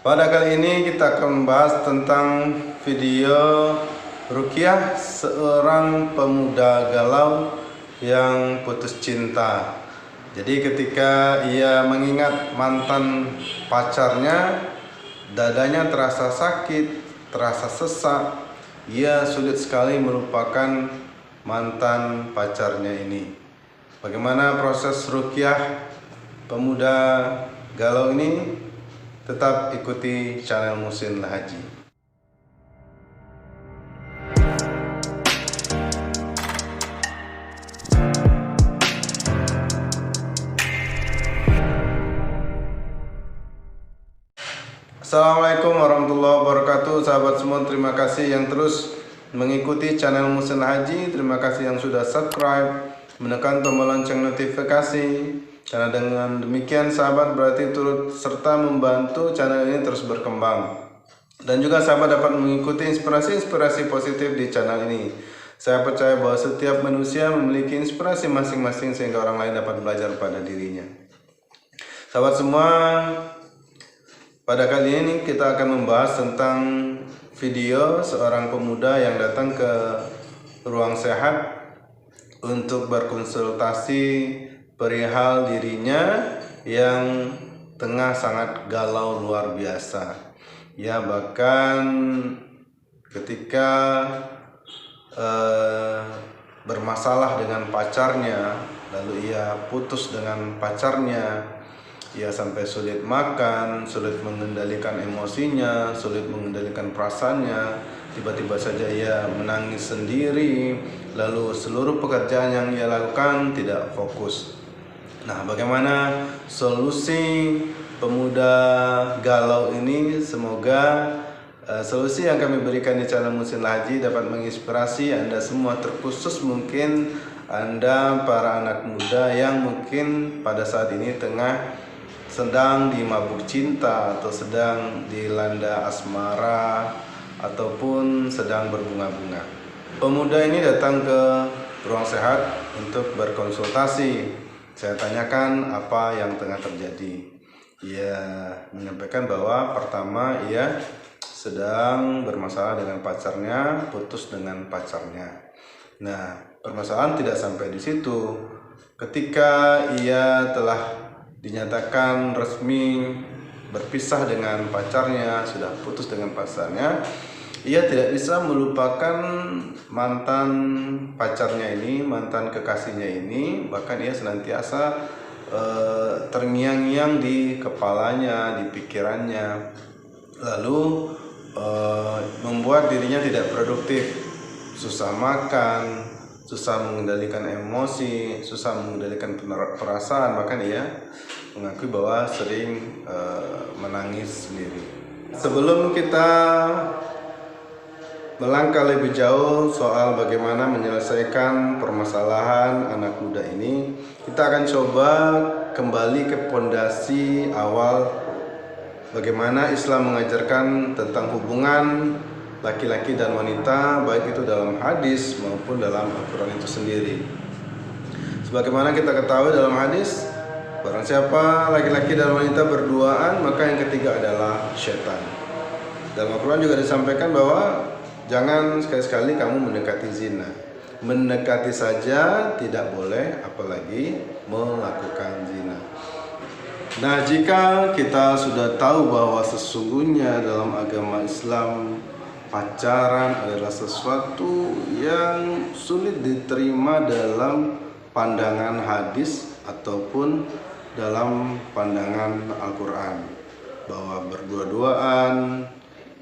Pada kali ini kita akan membahas tentang video ruqyah seorang pemuda galau yang putus cinta. Jadi ketika ia mengingat mantan pacarnya, dadanya terasa sakit, terasa sesak. Ia sulit sekali melupakan mantan pacarnya ini. Bagaimana proses ruqyah pemuda galau ini? Tetap ikuti channel Muhsin Lahaji. Assalamualaikum warahmatullahi wabarakatuh. Sahabat semua, terima kasih yang terus mengikuti channel Muhsin Lahaji. Terima kasih yang sudah subscribe, menekan tombol lonceng notifikasi. Karena dengan demikian sahabat berarti turut serta membantu channel ini terus berkembang. Dan juga sahabat dapat mengikuti inspirasi-inspirasi positif di channel ini. Saya percaya bahwa setiap manusia memiliki inspirasi masing-masing sehingga orang lain dapat belajar pada dirinya. Sahabat semua, pada kali ini kita akan membahas tentang video seorang pemuda yang datang ke ruang sehat untuk berkonsultasi perihal dirinya yang tengah sangat galau luar biasa. Ya, bahkan ketika bermasalah dengan pacarnya, lalu ia putus dengan pacarnya, ia sampai sulit makan, sulit mengendalikan emosinya, sulit mengendalikan perasaannya. Tiba-tiba saja ia menangis sendiri, lalu seluruh pekerjaan yang ia lakukan tidak fokus. Nah, bagaimana solusi pemuda galau ini? Semoga solusi yang kami berikan di channel Muhsin Lahaji dapat menginspirasi Anda semua, terkhusus mungkin Anda para anak muda yang mungkin pada saat ini sedang dimabuk cinta atau sedang dilanda asmara ataupun sedang berbunga-bunga. Pemuda ini datang ke ruang sehat untuk berkonsultasi. Saya tanyakan apa yang tengah terjadi. Ia menyampaikan bahwa pertama ia sedang bermasalah dengan pacarnya, putus dengan pacarnya. Nah, permasalahan tidak sampai di situ. Ketika ia telah dinyatakan resmi berpisah dengan pacarnya, sudah putus dengan pacarnya, ia tidak bisa melupakan mantan pacarnya ini, mantan kekasihnya ini. Bahkan ia senantiasa terngiang-ngiang di kepalanya, di pikirannya, lalu membuat dirinya tidak produktif, susah makan, susah mengendalikan emosi, susah mengendalikan perasaan. Bahkan ia mengakui bahwa sering menangis sendiri. Sebelum kita melangkah lebih jauh soal bagaimana menyelesaikan permasalahan anak muda ini, kita akan coba kembali ke pondasi awal bagaimana Islam mengajarkan tentang hubungan laki-laki dan wanita, baik itu dalam hadis maupun dalam Al-Quran itu sendiri. Sebagaimana kita ketahui dalam hadis, barang siapa laki-laki dan wanita berduaan, maka yang ketiga adalah syaitan. Dalam Al-Quran juga disampaikan bahwa jangan sekali-sekali kamu mendekati zina. Mendekati saja tidak boleh, apalagi melakukan zina. Nah, jika kita sudah tahu bahwa sesungguhnya dalam agama Islam pacaran adalah sesuatu yang sulit diterima dalam pandangan hadis ataupun dalam pandangan Al-Quran, bahwa berdua-duaan,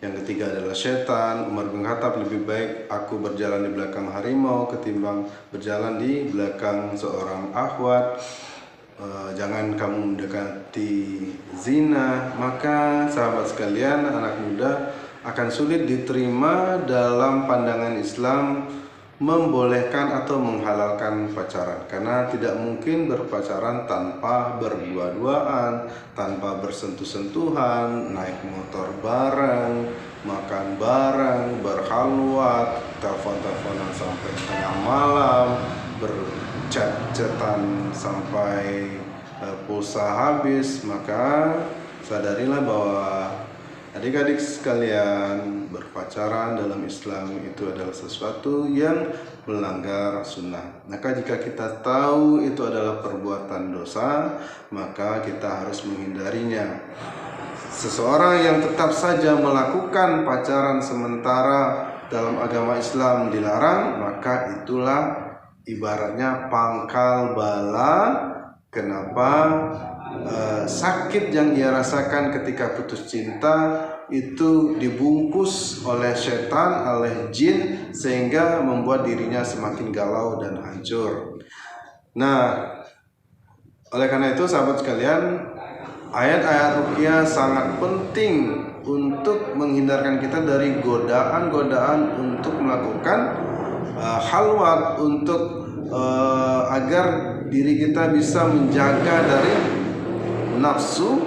yang ketiga adalah setan. Umar bin Khattab, lebih baik aku berjalan di belakang harimau ketimbang berjalan di belakang seorang akhwat. Jangan kamu mendekati zina. Maka sahabat sekalian, anak muda, akan sulit diterima dalam pandangan Islam membolehkan atau menghalalkan pacaran, karena tidak mungkin berpacaran tanpa berdua-duaan, tanpa bersentuh-sentuhan, naik motor bareng, makan bareng, berhalwat, telepon-teleponan sampai tengah malam, berchat-chatan sampai pulsa habis. Maka sadarilah bahwa Adik-adik sekalian, berpacaran dalam Islam itu adalah sesuatu yang melanggar sunnah. Maka jika kita tahu itu adalah perbuatan dosa, maka kita harus menghindarinya. Seseorang yang tetap saja melakukan pacaran sementara dalam agama Islam dilarang, maka itulah ibaratnya pangkal bala. Kenapa? Sakit yang ia rasakan ketika putus cinta itu dibungkus oleh setan, oleh jin, sehingga membuat dirinya semakin galau dan hancur. Nah, oleh karena itu sahabat sekalian, ayat-ayat ruqyah sangat penting untuk menghindarkan kita dari godaan-godaan untuk melakukan khalwat, untuk agar diri kita bisa menjaga dari nafsu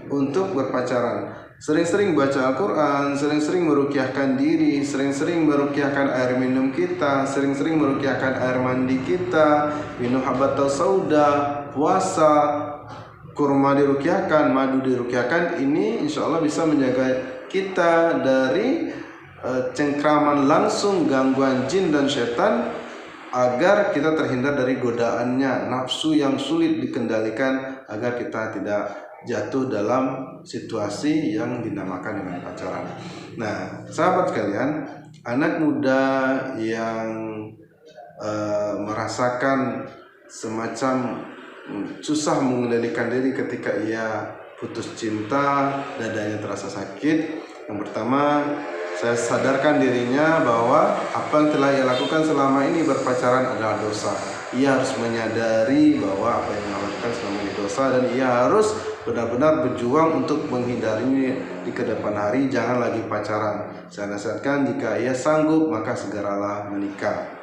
untuk berpacaran. Sering-sering baca Al-Quran, sering-sering meruqyahkan diri, sering-sering meruqyahkan air minum kita, sering-sering meruqyahkan air mandi kita, minum habatus sauda, puasa, kurma diruqyahkan, madu diruqyahkan. Ini insya Allah bisa menjaga kita dari cengkraman langsung gangguan jin dan setan, agar kita terhindar dari godaannya nafsu yang sulit dikendalikan, agar kita tidak jatuh dalam situasi yang dinamakan dengan pacaran. Nah, sahabat sekalian, anak muda yang merasakan semacam susah mengendalikan diri ketika ia putus cinta, dadanya terasa sakit, yang pertama, saya sadarkan dirinya bahwa apa yang telah ia lakukan selama ini berpacaran adalah dosa. Ia harus menyadari bahwa apa yang ia lakukan selama ini dosa, dan ia harus benar-benar berjuang untuk menghindarinya di kedepan hari. Jangan lagi pacaran. Saya nasihatkan, jika ia sanggup maka segeralah menikah.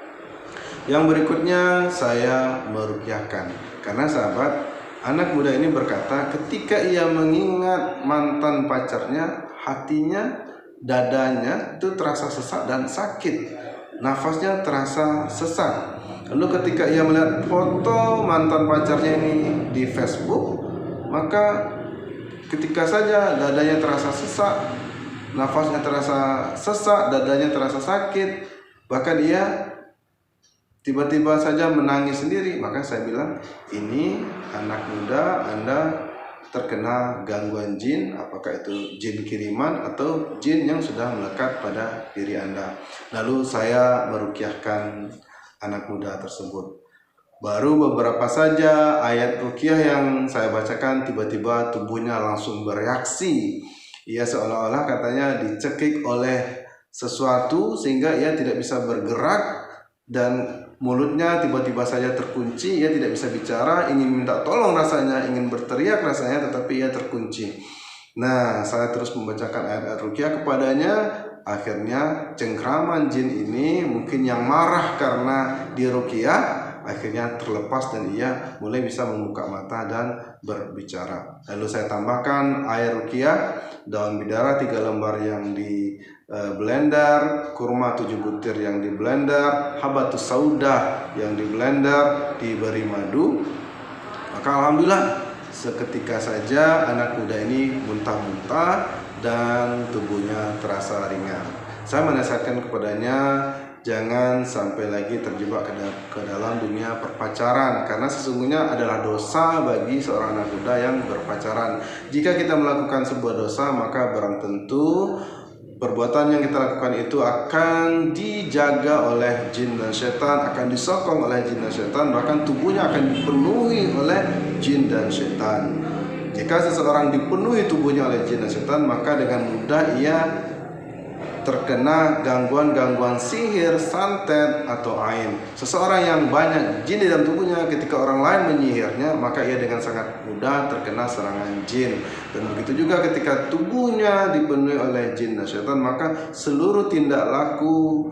Yang berikutnya saya meruqyahkan. Karena sahabat, anak muda ini berkata ketika ia mengingat mantan pacarnya, hatinya, dadanya itu terasa sesak dan sakit, nafasnya terasa sesak. Lalu ketika ia melihat foto mantan pacarnya ini di Facebook, maka ketika saja dadanya terasa sesak, nafasnya terasa sesak, dadanya terasa sakit, bahkan ia tiba-tiba saja menangis sendiri. Maka saya bilang, ini anak muda, Anda terkena gangguan jin, apakah itu jin kiriman atau jin yang sudah melekat pada diri Anda. Lalu saya meruqyahkan anak muda tersebut. Baru beberapa saja ayat ruqyah yang saya bacakan, tiba-tiba tubuhnya langsung bereaksi. Ia seolah-olah katanya dicekik oleh sesuatu sehingga ia tidak bisa bergerak, dan mulutnya tiba-tiba saja terkunci. Ia tidak bisa bicara, ingin minta tolong rasanya, ingin berteriak rasanya, tetapi ia terkunci. Nah, saya terus membacakan ayat-ayat ruqyah kepadanya. Akhirnya cengkraman jin ini, mungkin yang marah karena diruqyah, akhirnya terlepas dan ia mulai bisa membuka mata dan berbicara. Lalu saya tambahkan air ruqyah, daun bidara 3 lembar yang di blender, kurma 7 butir yang di blender, habatus sauda yang di blender, diberi madu. Maka alhamdulillah seketika saja anak muda ini muntah-muntah dan tubuhnya terasa ringan. Saya menasihatkan kepadanya jangan sampai lagi terjebak ke dalam dunia perpacaran, karena sesungguhnya adalah dosa bagi seorang anak muda yang berpacaran. Jika kita melakukan sebuah dosa, maka barang tentu perbuatan yang kita lakukan itu akan dijaga oleh jin dan setan, akan disokong oleh jin dan setan, bahkan tubuhnya akan dipenuhi oleh jin dan setan. Jika seseorang dipenuhi tubuhnya oleh jin dan setan, maka dengan mudah ia terkena gangguan-gangguan sihir, santet, atau ain. Seseorang yang banyak jin di dalam tubuhnya, ketika orang lain menyihirnya, maka ia dengan sangat mudah terkena serangan jin. Dan begitu juga ketika tubuhnya dipenuhi oleh jin dan setan, maka seluruh tindak laku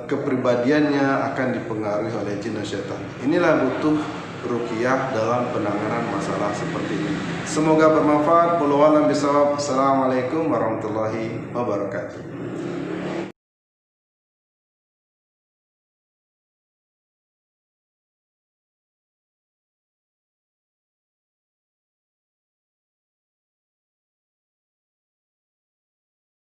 kepribadiannya akan dipengaruhi oleh jin dan setan. Inilah butuh ruqyah dalam penanganan masalah seperti ini. Semoga bermanfaat. Wallahu a'lam bishawab. Assalamualaikum warahmatullahi wabarakatuh.